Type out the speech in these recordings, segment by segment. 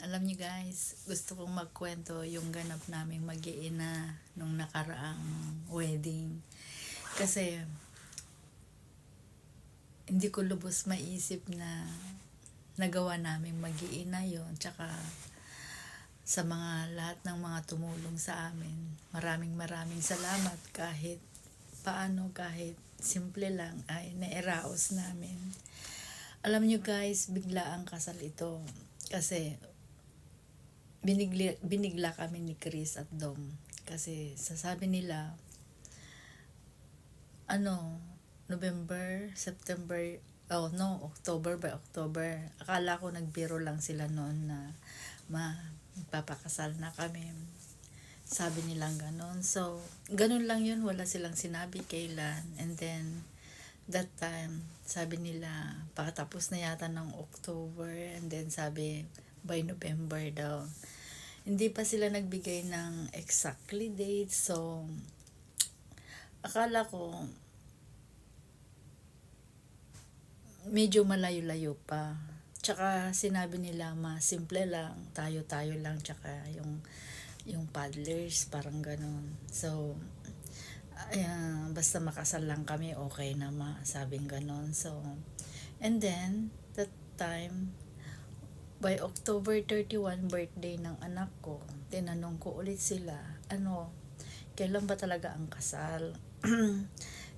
Alam niyo guys, gusto kong magkwento yung ganap naming mag-iina nung nakaraang wedding. Kasi hindi ko lubos maisip na nagawa naming mag-iina yon. Tsaka sa mga lahat ng mga tumulong sa amin, maraming salamat kahit paano, kahit simple lang ay nairaos namin. Alam niyo guys, bigla ang kasal ito. Kasi binigla kami ni Chris at Dom. Kasi sasabi nila, November, September, oh no, October. Akala ko nagbiro lang sila noon na magpapakasal na kami. Sabi nilang ganon. So, ganon lang yun. Wala silang sinabi kailan. And then, that time, sabi nila, pakatapos na yata ng October. And then, sabi, by November daw. Hindi pa sila nagbigay ng exactly date. So, akala ko, medyo malayo-layo pa. Tsaka sinabi nila simple lang, tayo-tayo lang, tsaka yung paddlers, parang ganon. So, basta makasal lang kami, okay na sabing ganon. So, and then, that time, by October 31, birthday ng anak ko, tinanong ko ulit sila, kailan ba talaga ang kasal?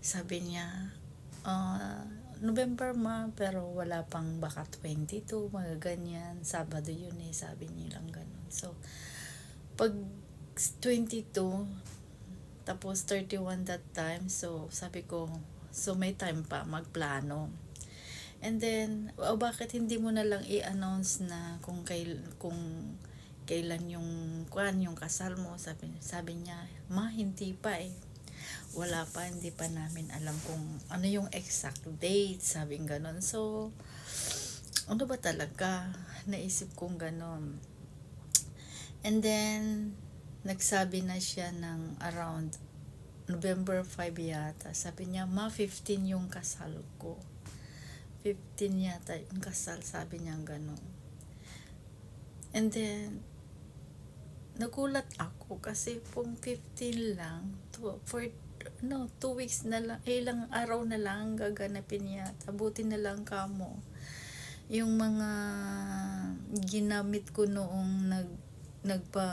Sabi niya, November pero wala pang baka 22, mga ganyan. Sabado yun sabi nilang ganun. So, pag 22, tapos 31 that time, so sabi ko, so may time pa magplano. And then, bakit hindi mo na lang i-announce na kung kailan yung kasal mo? Sabi niya, hindi pa wala pa, hindi pa namin alam kung ano yung exact date, sabing ganon. So, ano ba talaga? Naisip kong ganon. And then, nagsabi na siya ng around November 5 yata. Sabi niya, 15 yung kasal ko. 15 yata yung kasal, sabi niya ganon. And then, nagulat ako kasi kung 15 lang, 2 weeks na lang, ilang araw na lang gaganapin yata. Buti na lang kamo. Yung mga ginamit ko noong nagpa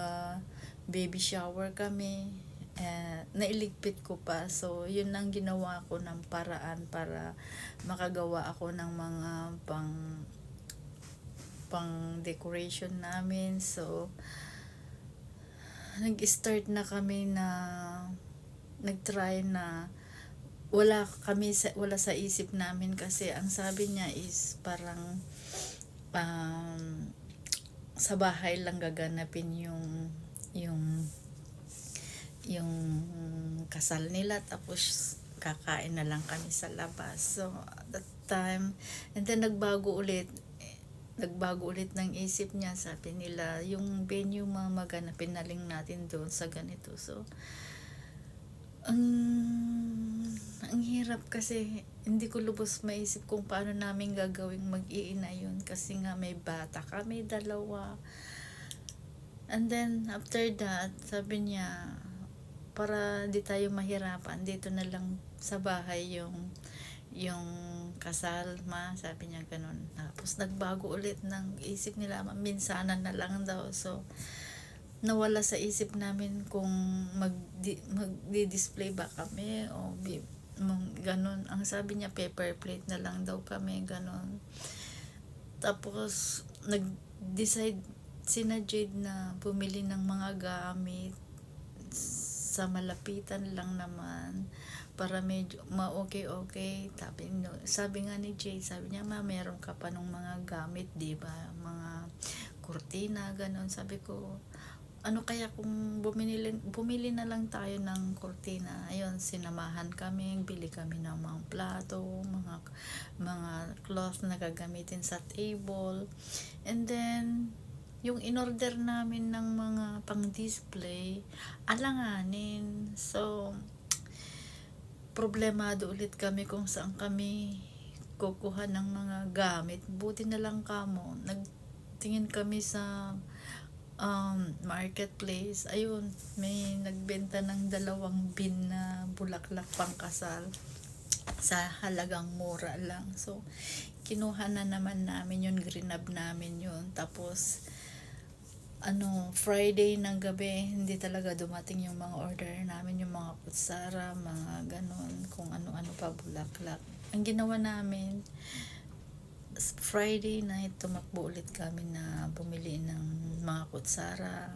baby shower kami, nailigpit ko pa. So, yun ang ginawa ko ng paraan para makagawa ako ng mga pang decoration namin. So, nag-start na kami na nag-try na wala sa isip namin kasi ang sabi niya is parang sa bahay lang gaganapin yung kasal nila, tapos kakain na lang kami sa labas. So that time, and then nagbago ulit ng isip niya. Sabi nila, yung venue maganapin na lang natin doon sa ganito. So, ang hirap kasi hindi ko lubos maisip kung paano namin gagawing mag-iina yun. Kasi nga may bata kami, 2. And then, after that, sabi niya, para di tayo mahirapan, dito na lang sa bahay yung kasal, sabi niya ganun. Tapos nagbago ulit ng isip nila, minsanan na lang daw. So, nawala sa isip namin kung magdi-display ba kami o ganun. Ang sabi niya, paper plate na lang daw kami, ganun. Tapos, nag-decide sina Jade na bumili ng mga gamit sa malapitan lang naman para medyo okay. Sabi nga ni Jade, sabi niya, meron ka pa nung mga gamit, diba? Mga kurtina, ganun. Sabi ko, ano kaya kung bumili na lang tayo ng kurtina. Ayun, sinamahan kami, bili kami ng mga plato, mga cloth na gagamitin sa table. And then, yung in-order namin ng mga pang-display, alanganin. So, problemado ulit kami kung saan kami kukuha ng mga gamit. Buti na lang kamo, tingin kami sa marketplace. Ayun, may nagbenta ng 2 bin na bulaklak pangkasal sa halagang mura lang. So, kinuha na naman namin yun, grinab namin yun. Tapos, Friday ng gabi, hindi talaga dumating yung mga order namin, yung mga kutsara, mga ganon, kung ano-ano pa, bulaklak. Ang ginawa namin, Friday night, tumakbo ulit kami na bumili ng mga kutsara.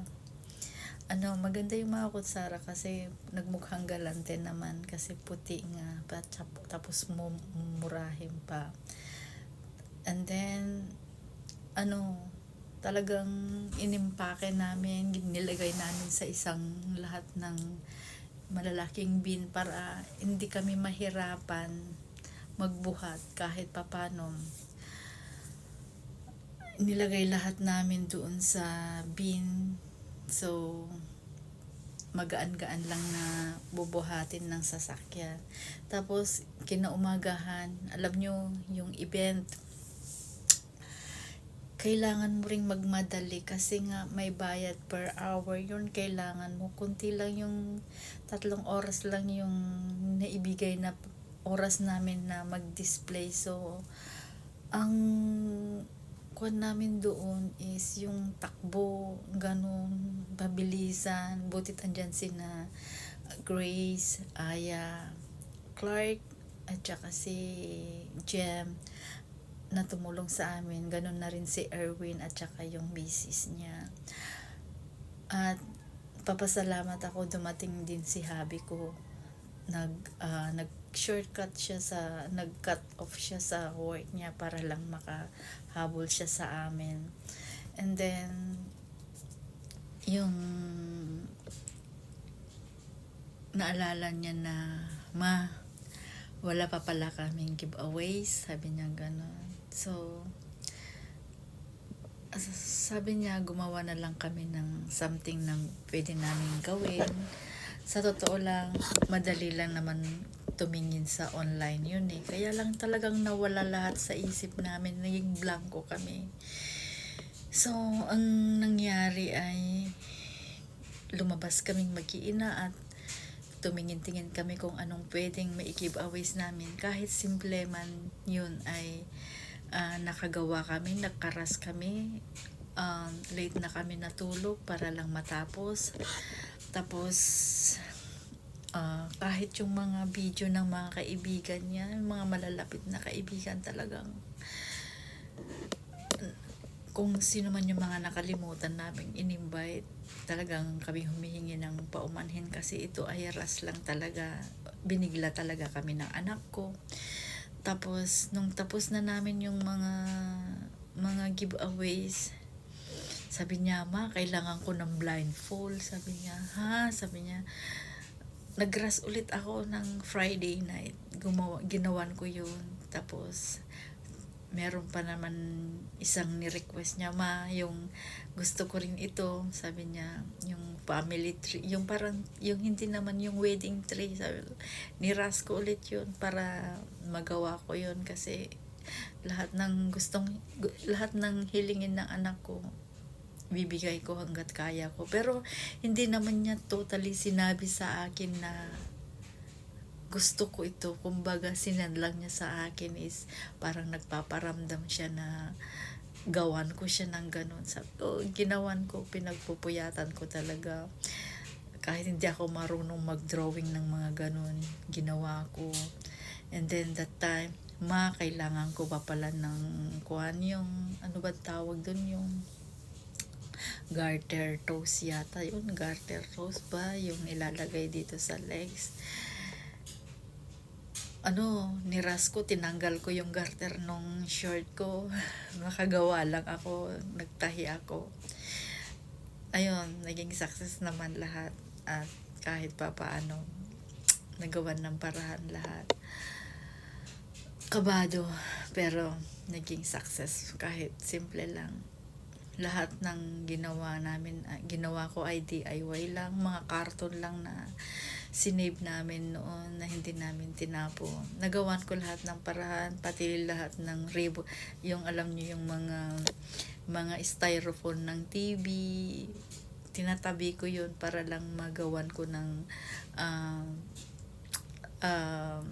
Maganda yung mga kutsara kasi nagmukhang galante naman kasi puti nga, tapos murahin pa. And then, talagang inimpake namin, nilagay namin sa isang lahat ng malalaking bin para hindi kami mahirapan magbuhat kahit papano. Nilagay lahat namin doon sa bin. So, magaan-gaan lang na bubuhatin ng sasakyan. Tapos, kinaumagahan, alam nyo, yung event, kailangan mo ring magmadali kasi nga may bayad per hour yun. Kailangan mo, kunti lang yung 3 oras lang yung naibigay na oras namin na mag-display. So, ang kuwan namin doon is yung takbo, ganun, pabilisan. Butit andyan sina Grace, Aya, Clark, at saka si Jem na tumulong sa amin. Ganun na rin si Erwin at saka yung misis niya. At papasalamat ako, dumating din si hubby ko. Nag-shortcut siya nag-cut off siya sa work niya para lang makahabol siya sa amin. And then, yung naalala niya na, "Ma, wala pa pala kaming giveaways," sabi niya gano'n. So, sabi niya, gumawa na lang kami ng something na pwede namin gawin. Sa totoo lang, madali lang naman tumingin sa online yun eh. Kaya lang talagang nawala lahat sa isip namin, naging blanco kami. So, ang nangyari ay lumabas kaming mag-iina at tumingin-tingin kami kung anong pwedeng mai-giveaways namin. Kahit simple man yun ay nakagawa kami, nagkaras kami, late na kami natulog para lang matapos. Tapos kahit yung mga video ng mga kaibigan niya, mga malalapit na kaibigan, talagang kung sino man yung mga nakalimutan naming in-invite, talagang kami humihingi ng paumanhin kasi ito ay ras lang talaga, binigla talaga kami ng anak ko. Tapos, nung tapos na namin yung mga giveaways, sabi niya, "Ma, kailangan ko ng blindfold." Sabi niya, "Ha?" Sabi niya, nagras ulit ako ng Friday night. Ginawan ko yun. Tapos, meron pa naman isang ni-request niya, "Ma, yung gusto ko rin ito." Sabi niya, yung family tree, yung parang, yung hindi naman yung wedding tree. Sabi ko, niras ko ulit yun para magawa ko yun kasi lahat ng hilingin ng anak ko, bibigay ko hanggat kaya ko. Pero, hindi naman niya totally sinabi sa akin na gusto ko ito. Kumbaga, sinadlang niya sa akin is parang nagpaparamdam siya na gawan ko siya ng ganun. Sabi ko, ginawan ko, pinagpupuyatan ko talaga. Kahit hindi ako marunong mag-drawing ng mga ganun, ginawa ko. And then that time, "Ma, kailangan ko pa pala ng yung, ano ba tawag dun, yung garter toes yata yun, garter toes ba, yung ilalagay dito sa legs." Niras ko, tinanggal ko yung garter nung short ko. Nakagawa lang ako, nagtahi ako. Ayun, naging success naman lahat. At kahit pa paano, nagawan ng parahan lahat. Kabado, pero naging success kahit simple lang. Lahat ng ginawa ko ay DIY lang, mga karton lang na sinave namin noon na hindi namin tinapon. Nagawan ko lahat ng parahan, pati lahat ng ribbon, yung alam niyo yung mga styrofoam ng TV, tinatabi ko yun para lang magawan ko ng um, um,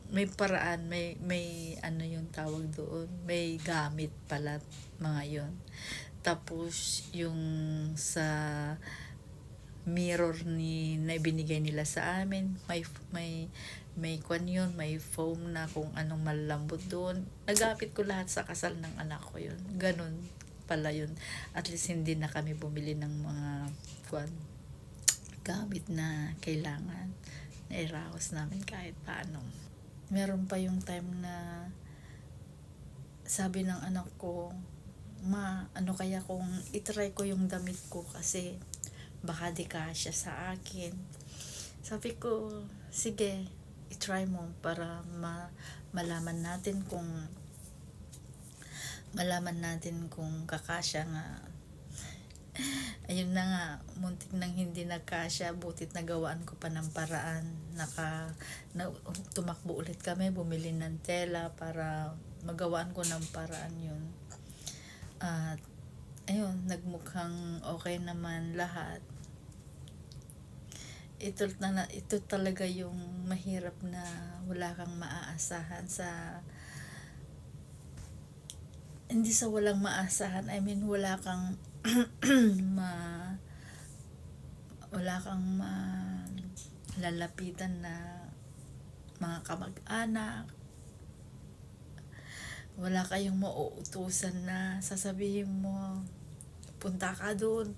may paraan, may ano yung tawag doon, may gamit pala mga yon. Tapos yung sa mirror na binigay nila sa amin, may kwan yun, may foam na kung anong malalambot doon. Nagapit ko lahat sa kasal ng anak ko yun. Ganun pala yun. At least hindi na kami bumili ng mga kwan, gamit na kailangan. Nairaos namin kahit paano. Meron pa yung time na sabi ng anak ko, ma, ano kaya kung itry ko yung damit ko kasi baka di kasya sa akin. Sabi ko, sige, itry mo para malaman natin kung kakasya nga. Ayun na nga, muntik nang hindi nagkasya, butit nagawaan ko pa ng paraan. Tumakbo ulit kami, bumili ng tela para magawaan ko ng paraan yun. At ayun, nagmukhang okay naman lahat. Ito talaga yung mahirap na wala kang maaasahan hindi sa walang maasahan, I mean wala kang lalapitan na mga kamag-anak, wala kayong mauutusan na sasabihin mo punta ka doon,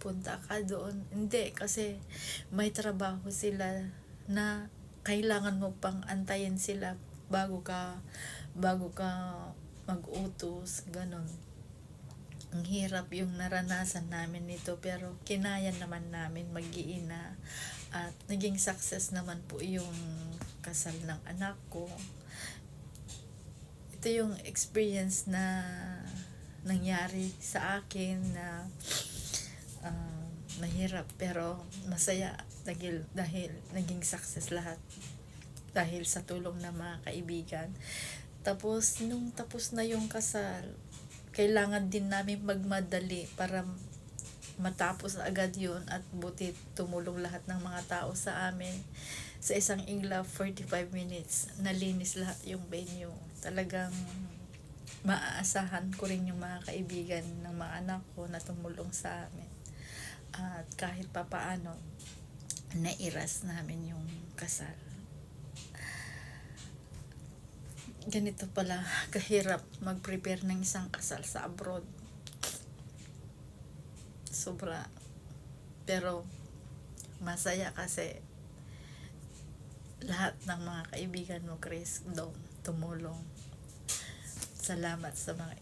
hindi, kasi may trabaho sila na kailangan mo pang antayin sila bago ka mag-utos, ganun. Ang hirap yung naranasan namin nito, pero kinaya naman namin mag-iina at naging success naman po yung kasal ng anak ko. Ito yung experience na nangyari sa akin na mahirap pero masaya dahil naging success lahat dahil sa tulong ng mga kaibigan. Tapos nung tapos na yung kasal, kailangan din namin magmadali para matapos agad yun, at buti tumulong lahat ng mga tao sa amin. Sa isang inglaw, 45 minutes, nalinis lahat yung venue. Talagang maaasahan ko rin yung mga kaibigan ng mga anak ko na tumulong sa amin. At kahit papaano, nairas namin yung kasal. Ganito pala kahirap mag-prepare ng isang kasal sa abroad. Sobra. Pero masaya kasi lahat ng mga kaibigan mo, Chris, tumulong. Salamat sa mga